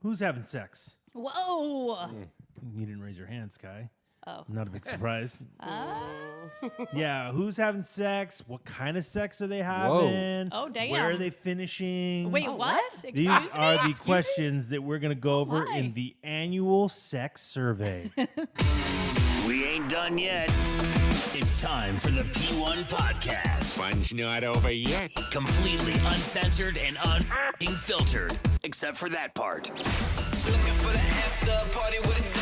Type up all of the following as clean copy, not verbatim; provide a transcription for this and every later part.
Who's having sex? Whoa. You didn't raise your hand, Sky. Oh. Not a big surprise. Yeah, who's having sex? What kind of sex are they having? Oh, damn. Where are they finishing? Wait, what? These Excuse me? are the Excuse me? questions that we're going to go over my. in the annual sex survey. We ain't done yet. It's time for the P1 podcast. Fun's not over yet. Completely uncensored and unfiltered, except for that part. Looking for the after party with it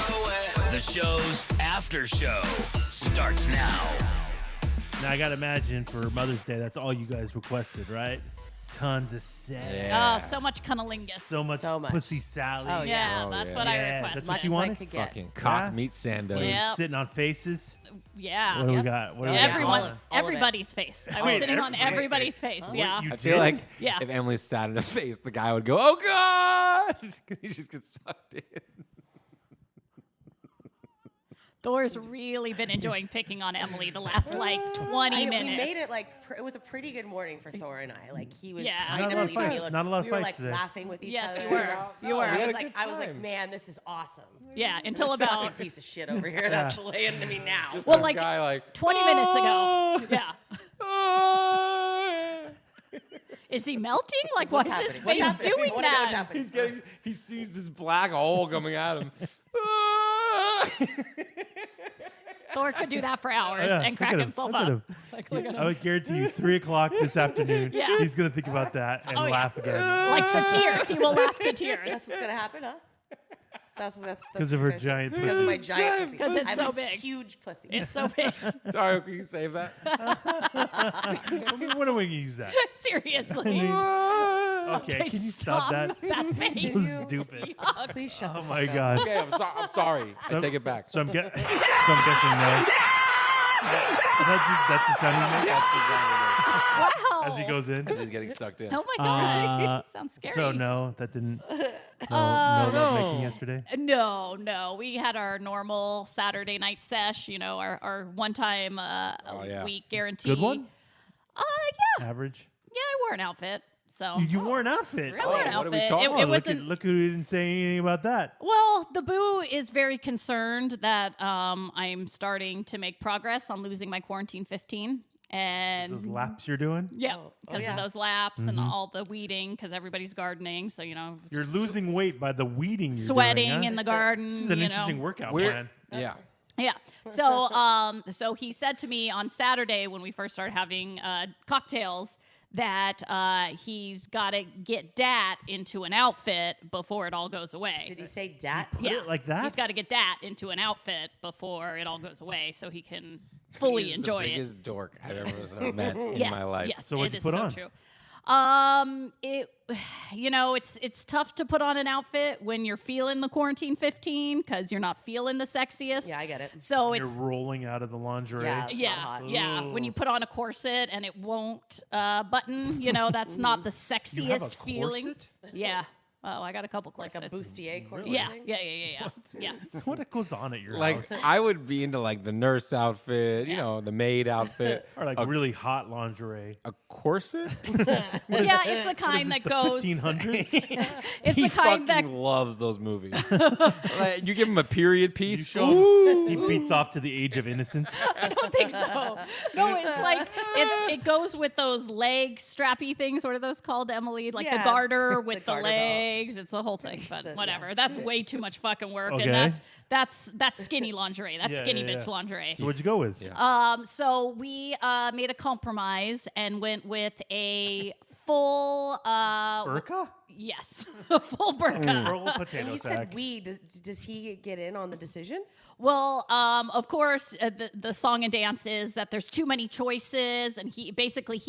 going. The show's after show starts now. Now, I got to imagine for Mother's Day, that's all you guys requested, right? Tons of sex. Oh, so much cunnilingus. So much pussy salad. Oh, Yeah, Oh, that's yeah. what I Yeah, requested. that's Much what you as I wanted? could get. Fucking cock Yeah. meat sandwich. Yeah. Sitting on faces. Yeah. What do we got? What do we got? Everyone, All of it. everybody's face. I was Wait, sitting on everybody's everybody's face. Yeah. You I feel did? like Yeah. if Emily sat in the face, the guy would go, "Oh God!" Because he just gets sucked in. Thor's really been enjoying picking on Emily the last like 20 minutes. We made it it was a pretty good morning for Thor and I. Like he was Yeah. kind Not a of lot of leaving me fights. alone. Not a lot of we were fights like today. laughing with each Yes, other. you were. You were. I We had was a like, good time. man, this is awesome. Yeah, until This about fucking piece of shit over here that's laying to me now. Just Well, some like, guy like 20 minutes ago. Yeah. Is he melting? Like, why What's is his happening? face What's happening? doing I wanna know what's that? happening. he sees this black hole coming at him. Thor could do that for hours Yeah, and crack look at him. himself Look at up. him. Like, look at I him. would guarantee you 3 o'clock this afternoon, Yeah. he's going to think about that and Oh, yeah. laugh again. Like to tears. He will laugh to tears. That's what's gonna happen, huh? That's Because of her what you guys giant think. Because of my pussy. giant pussy. 'Cause it's I have so a big. huge pussy. It's so big. Sorry, can you save that? When are we going to use that? Seriously. Okay, can you stop that? That face. This is stupid. Yuck. Please shut Oh the my fuck God. Okay, I'm sorry. I take it back. So I'm guessing no. That's the sound you make That's the sound it Wow. as he goes in. is. As he's getting sucked in. Oh my God. Sounds scary. So no, that didn't. No lovemaking yesterday. No. We had our normal Saturday night sesh, our one time yeah. week guarantee. Good one. Yeah. Average. Yeah, I wore an outfit. So You wore an outfit. I wore an what are we outfit. talking It about? wasn't. Look who didn't say anything about that. Well, the boo is very concerned that I'm starting to make progress on losing my quarantine 15. And Those laps you're doing. yeah, Oh, because yeah. of those laps and all the weeding, because everybody's gardening. So, You're just losing weight by the weeding you're sweating doing, huh? in the garden. This is an you interesting know. workout We're- plan. Yeah. Yeah. So he said to me on Saturday when we first started having cocktails that he's got to get Dat into an outfit before it all goes away. Did he say dat? Put it like that? He's got to get Dat into an outfit before it all goes away so he can fully He's enjoy the it. biggest dork I've ever met in Yes, my life. yes, So what'd it you is put so on? true. It's tough to put on an outfit when you're feeling the quarantine 15 because you're not feeling the sexiest. Yeah, I get it. So You're it's rolling out of the lingerie. Yeah. It's not yeah, hot. yeah. When you put on a corset and it won't button, that's not the sexiest You have a feeling. corset? Yeah. Oh, I got a couple Like corsets. a bustier corset Yeah, thing? yeah. What goes on at your Like house? I would be into like the nurse outfit, the maid outfit, Or like really hot lingerie. a corset. Yeah, it's the kind that the goes. 1500s? It's He the kind that fucking loves those movies. Like, you give him a period You piece. show him, he beats off to the age of innocence. I don't think so. No, it's like it goes with those leg strappy things. What are those called, Emily? Like the Yeah. garter with the, garter belt. legs. It's a whole thing, but whatever. yeah. That's way too much fucking work, Okay. and that's skinny lingerie. That's Yeah, skinny yeah, bitch yeah. lingerie. So what'd you go with? Yeah. So we made a compromise and went with a full Burqa? yes, a full burqa. Roll potato You sack. said we. Does he get in on the decision? Well, of course, the song and dance is that there's too many choices, and he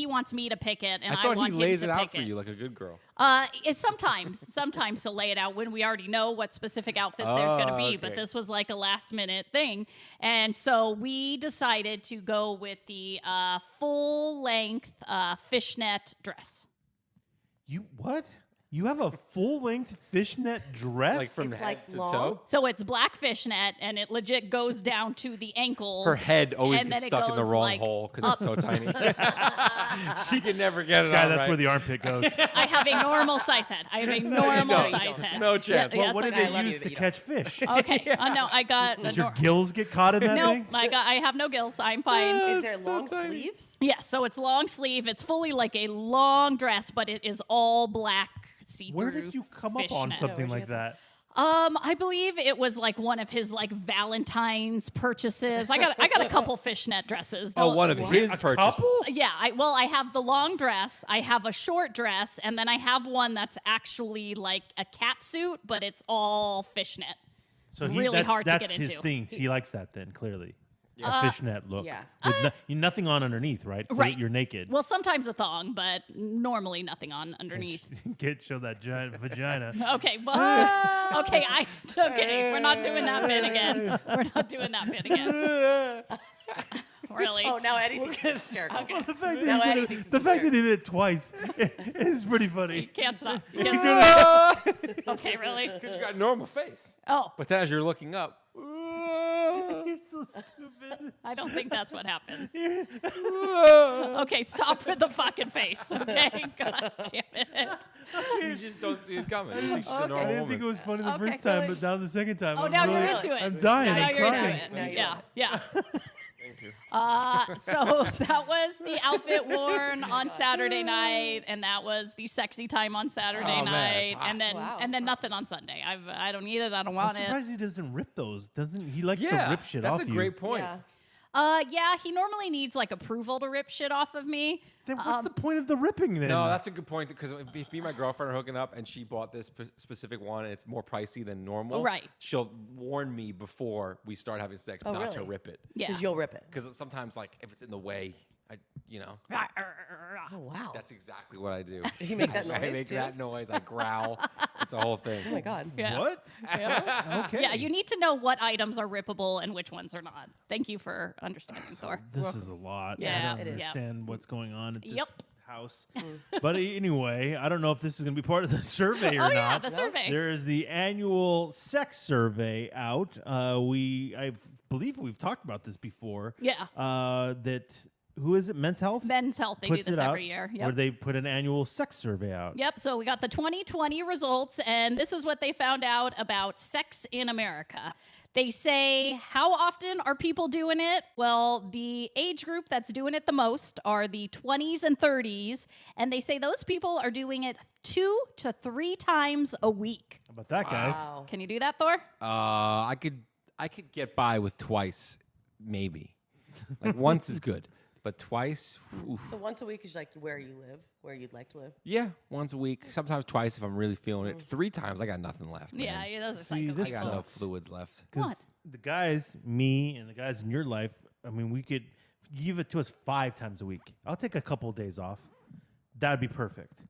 wants me to pick it, and I thought want he lays him it to out pick for it. you like a good girl. It's sometimes he'll lay it out when we already know what specific outfit there's going to be, okay. but this was like a last minute thing, and so we decided to go with the full length fishnet dress. You what? You have a full-length fishnet dress? Like from It's head like to long. toe. So it's black fishnet, and it legit goes down to the ankles. Her head always and then gets it stuck in the goes, wrong like, hole because it's so tiny. She can never get it Guy, on that's right. where the armpit goes. I have a normal size head. I have a normal don't. size head. No chance. Yeah, Well, yes, what did I they love use you, to but you catch fish? Okay. No, I got. Did your gills get caught in that No, thing? I have no gills. I'm fine. Is there long sleeves? Yeah, so it's long sleeve. It's fully like a long dress, but it is all black see-through. Where did you come up on fishnet. something where'd you like get that? I believe it was like one of his like Valentine's purchases. I got a couple fishnet dresses. Oh, Don't- one of his A purchases. couple? Yeah, I have the long dress, I have a short dress, and then I have one that's actually like a cat suit, but it's all fishnet. So really that's, hard to that's get his into. thing. He likes that then, clearly. A fishnet look. yeah. With nothing on underneath, right? Right. You're naked. Well, sometimes a thong, but normally nothing on underneath. Can't show that giant vagina. Okay, well, okay, we're not doing that bit again. We're not doing that bit again. Really? Oh, now Eddie thinks it's hysterical. Okay. The fact Now that, Eddie he, thinks did it, the it's fact that he hysterical. did it twice is pretty funny. Can't stop. You can't stop. Okay, really? Because you got a normal face. Oh, But then as you're looking up, You're so stupid. I don't think that's what happens. Okay, stop with the fucking face. Okay, God damn it. you just don't see it coming. You think she's a I normal didn't think it woman. was funny the Okay, first time, really? but now the second time, Oh, I'm now really, you're into it. I'm dying. Now I'm you're crying. into it. Now you Yeah, are. yeah. Thank you. So that was the outfit worn on Saturday night, and that was the sexy time on Saturday Oh, man, night, that's hot. and then Wow. nothing on Sunday. I don't need it. I don't I'm want it. surprised he doesn't rip those. Doesn't he? Likes Yeah, to rip shit that's off a you. great point. Yeah. Yeah, he normally needs like approval to rip shit off of me. Then what's the point of the ripping then? No, that's a good point because if me and my girlfriend are hooking up and she bought this specific one and it's more pricey than normal, Right. she'll warn me before we start having sex Oh, not to really? rip it. Yeah. Because you'll rip it. Because sometimes, like, if it's in the way, Oh, wow. that's exactly what I do. You make that I noise, make too? that noise. I growl. It's a whole thing. Oh, my God. Yeah. What? Yeah. Okay. Yeah, you need to know what items are rippable and which ones are not. Thank you for understanding, Thor. This is a lot. Yeah, I don't it is. understand what's going on at this Yep. house. But anyway, I don't know if this is going to be part of the survey or Oh not. yeah, the survey. There is the annual sex survey out. I believe we've talked about this before. Yeah. That who is it? Men's Health Men's Health, they do puts this it out, every year. where Yep. they put an annual sex survey out. Yep, so we got the 2020 results, and this is what they found out about sex in America. They say, how often are people doing it? Well, the age group that's doing it the most are the 20s and 30s, and they say those people are doing it 2 to 3 times a week. How about that, guys? Wow. Can you do that, Thor? I could get by with twice, maybe. Like once is good, but twice, oof. So once a week is like where you live, where you'd like to live. Yeah, once a week. Sometimes twice if I'm really feeling it. 3 times, I got nothing left. Yeah, man. those are See, psycho. this I got no sucks. fluids left. Because What? the guys, me and the guys in your life, I mean, we could give it to us 5 times a week. I'll take a couple of days off. That'd be perfect.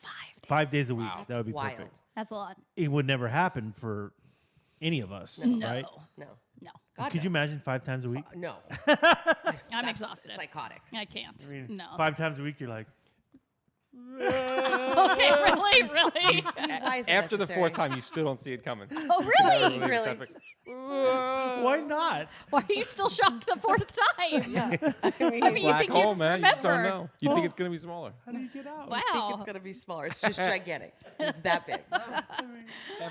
5 days. 5 days a week. That's That would be wild. perfect. That's a lot. It would never happen for any of us, No. right? No. No. God, Could no. you imagine 5 times a week? No. I'm That's exhausted. Psychotic. I can't. I mean, No. 5 times a week, you're like, Okay, really? Really? Why is it After the necessary? 4th time, you still don't see it coming. Oh, really? Really? why not? Why are you still shocked the 4th time? Yeah. I mean, I mean, you Black think hole, you'd man. You just don't remember. know. You think it's going to be smaller. How do you get out? Wow. I think it's gonna be smaller. It's just gigantic. It's that big.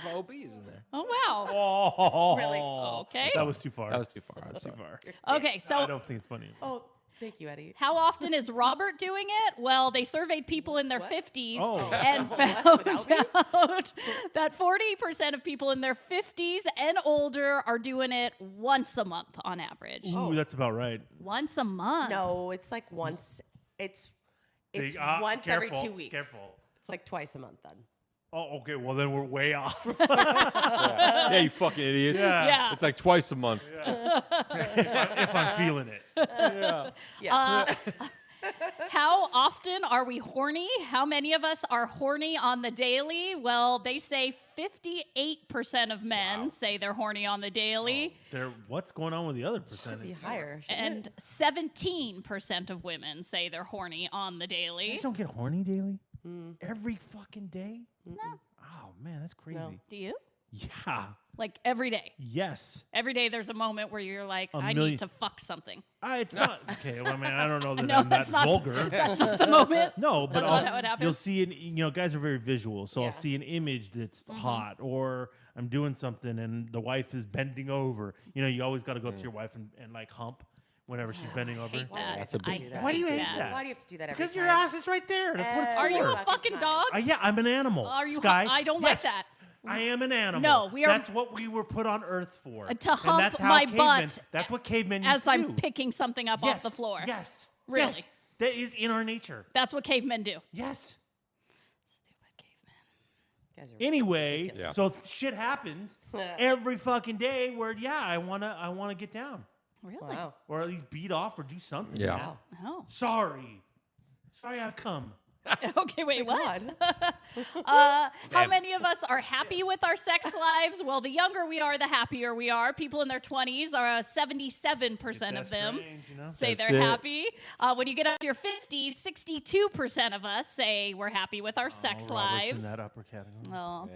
FOB is in there. Oh, wow. Oh, Really? Okay. That was too far. That was too far. That's too far. Okay, I so don't think it's funny. Oh, thank you, Eddie. how often is Robert doing it? Well, they surveyed people in their 50s Oh. and Without me? found out that 40% of people in their 50s and older are doing it once a month on average. Ooh, that's about right. Once a month. No, it's like once. It's once every 2 weeks. Careful. It's like twice a month then. Oh, okay. Well, then we're way off. Yeah, you fucking idiots. Yeah. It's like twice a month. if I'm feeling it. Yeah. How often are we horny? How many of us are horny on the daily? Well, they say 58% of men say they're horny on the daily, What's going on with the other Should be percentage? higher. shouldn't and 17% of women say they're horny on the You daily. guys don't get horny daily? Every fucking day? No. Oh man, that's crazy. Do you? Yeah. Like every day. Yes. Every day there's a moment where you're like, I million- need to fuck something. It's not okay. Well, I mean, I don't know that No, I'm that that's not vulgar. That's not the moment. No, but That's not also, how it happens? you'll see guys are very visual, so I'll Yeah. see an image that's hot, or I'm doing something and the wife is bending over. You always got to go up to your wife and like hump whenever she's bending over. Hate that. That's a big I deal. Why do you hate that? that? Why do you have to do that every Because time? your ass is right there. That's what it's for. Are you a Fucking fucking time. dog? Yeah, I'm an animal. Are you? Sky? I don't Yes, like that. I am an animal. No, we are- That's what we were put on Earth for. To And hump that's how my cavemen- butt That's what cavemen used As to I'm do. picking something up off the floor. Yes. Really? Yes. That is in our nature. That's what cavemen do. Yes. Stupid cavemen. You guys are Anyway, Yeah. so shit happens every fucking day where I wanna get down, Really? Wow. or at least beat off or do something. Yeah. Wow. Oh. Sorry, I've come. Okay, wait, what? God. How many of us are happy with our sex lives? Well, the younger we are, the happier we are. People in their 20s are 77% of them say That's they're it. happy. When you get up to your 50s, 62% of us say we're happy with our sex Robert's lives. in that upper category. Oh.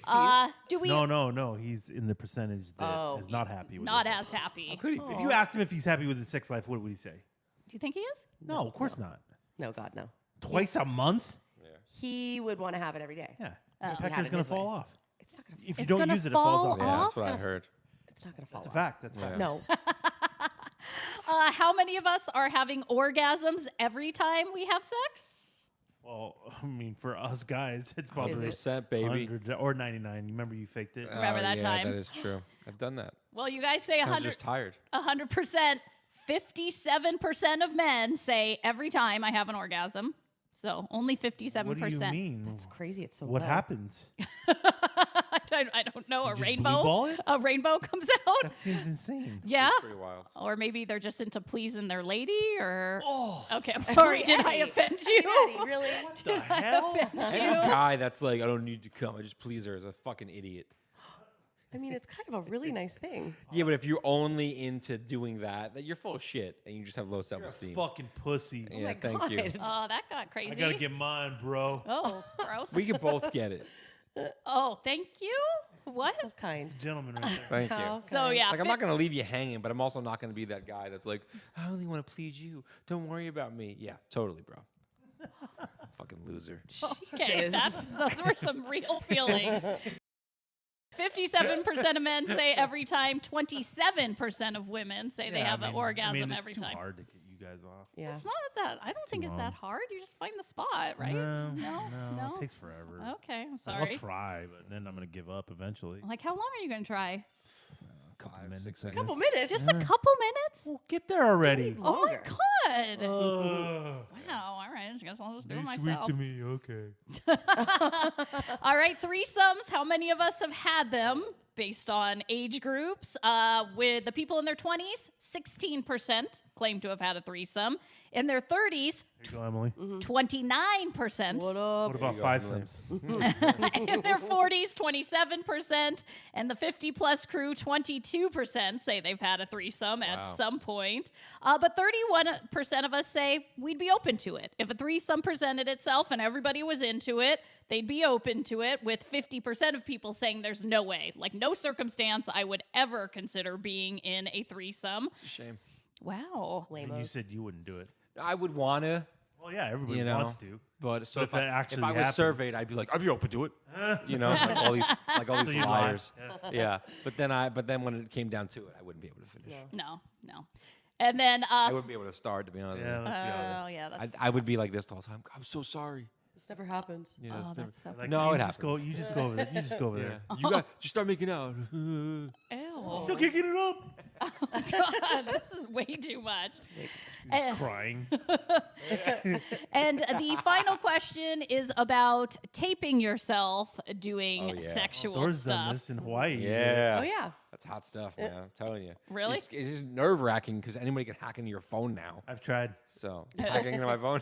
Yeah. Do we? No, he's in the percentage that is Oh. not happy with Not his as happy. Could he be? If you asked him if he's happy with his sex life, what would he say? Do you think he is? No, of course not. No, God, no. Twice a month? He would want to have it every day. Yeah. Oh. The He had pecker's it gonna his way. fall off. It's not gonna. If you It's don't gonna use it, it falls fall off. Yeah, that's what I off? heard. It's not gonna fall That's a off. fact. That's a Yeah. fact. No. How many of us are having orgasms every time we have sex? Well, I mean, for us guys, it's probably 100%, baby. 100 or 99. Remember you faked it? Remember that yeah, time? That is true. I've done that. Well, you guys say I was 100. just tired. 100%. 57% of men say every time I have an orgasm. So only 57%. What do you mean? It's crazy. It's so What low. happens? I don't know. A just blue rainbow. ball it? A rainbow comes out. That seems insane. Yeah. It's pretty wild. Or maybe they're just into pleasing their lady. Or Oh, okay, I'm sorry. Did I Eddie. offend you? Eddie, really? the hell? Offend Any you? guy that's like, I don't need to come, I just please her is a fucking idiot. I mean, it's kind of a really nice thing. Yeah, but if you're only into doing that you're full of shit and you just have low You're self-esteem. a fucking pussy. Yeah, my thank you. God. Oh, that got crazy. I gotta get mine, bro. Oh, gross. We can both get it. Oh, thank you. What? What kind? Gentleman right there. Thank you. Okay. So yeah, Like I'm not gonna leave you hanging, but I'm also not gonna be that guy that's like, I only want to please you. Don't worry about me. Yeah, totally, bro. Fucking loser. Okay, Jesus. those were some real feelings. 57% of men say every time. 27% of women say they Yeah, have I an mean- orgasm I mean, it's every too time. hard to get you guys off. Yeah. It's not that. I don't think it's that long. hard. You just find the spot, right? No, No? it takes forever. Okay, I'm I'll sorry. try, but then I'm gonna give up eventually. Like, how long are you gonna try? Couple 5, minutes, 6 I seconds. Couple minutes. Just a couple minutes? Well, get there already. Oh my Longer. god! Ugh. Wow. All right. I guess I'll just do Be it sweet myself. to me, okay. All right, threesomes. How many of us have had them based on age groups? With the people in their 20s, 16% claim to have had a threesome. In their 30s, Here you go, Emily. 29%. What up? What about go, five Emily. sims? In their 40s, 27%. And the 50 plus crew, 22% say they've had a threesome at Wow. some point. But 31% of us say we'd be open to it. If a threesome presented itself and everybody was into it, they'd be open to it, with 50% of people saying there's no way, like no circumstance I would ever consider being in a threesome. It's a shame. Wow. And you Lamos. said you wouldn't do it. I would wanna, Well, yeah, everybody you know, wants to. but so But if if, that actually if I was happened- surveyed, I'd be like, I'd be open to it. You know, like all these So you'd lie. liars. Yeah. But then when it came down to it, I wouldn't be able to finish. No. And then, I wouldn't be able to start, to be honest. Yeah, with let's be honest. oh, yeah, you. that's. I would be like this the whole time. I'm so sorry. This never happens. Yeah, Oh, it's never- that's so. Like, No, you it just go. happens. You just go over there. You just go over Yeah. there. You got just start making out. Ew. Still kicking it up. God, this is way too much. He's crying. And the final question is about taping yourself doing Oh, yeah. sexual Thor's done stuff. this in Hawaii. Yeah. Oh yeah. That's hot stuff, man. I'm telling you. Really? It's just nerve wracking because anybody can hack into your phone now. I've tried. So hacking into my phone.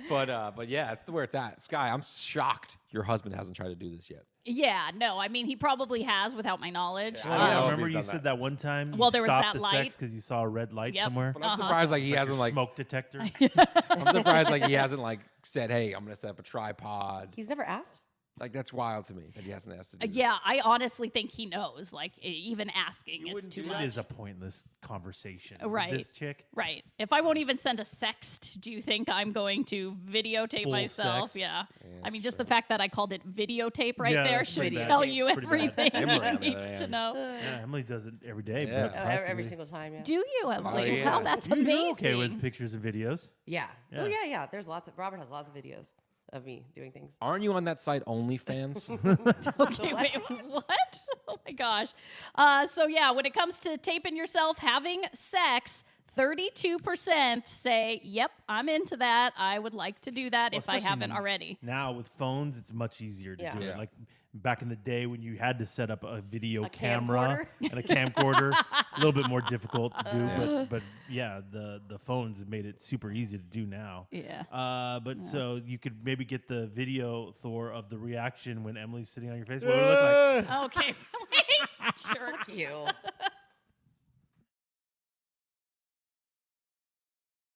But yeah, it's where it's at. Sky, I'm shocked your husband hasn't tried to do this yet. Yeah, no, I mean, he probably has without my knowledge. Yeah, I don't know if Remember he's you done said that one time you Well, there was stopped that the light. sex because you saw a red light Yep. somewhere? But I'm surprised like he Like hasn't your like smoke detector. I'm surprised like he hasn't like said, "Hey, I'm gonna set up a tripod." He's never asked. Like that's wild to me that he hasn't asked to do this. Yeah, I honestly think he knows. Like, even asking is Wouldn't too do much. It is a pointless conversation. with Right. This chick. Right. If I won't even send a sext, do you think I'm going to videotape Full myself? sex? Yeah. I mean, it's just the fact that I called it videotape right Yeah, there that's should pretty bad. tell you Pretty bad. everything Emily, you on the need other to hand. know. Yeah, Emily does it every day. Yeah. but Every practically. single time, yeah. Do you, Emily? yeah. Wow, that's You're amazing. okay with pictures and videos. Yeah. Oh, Yeah. yeah. There's lots of, Robert has lots of videos of me doing things. Aren't you on that site OnlyFans? Okay, wait, what? Oh my gosh. So yeah, when it comes to taping yourself having sex, 32% say, "Yep, I'm into that. I would like to do that Well, if I haven't especially already." Now with phones, it's much easier to Yeah. do Yeah. it. Like back in the day when you had to set up a video A camera and a camcorder, a little bit more difficult to do. But yeah, the phones have made it super easy to do now. Yeah. But so you could maybe get the video, Thor, of the reaction when Emily's sitting on your face. What would it look like? Okay, really? Sure. Fuck you.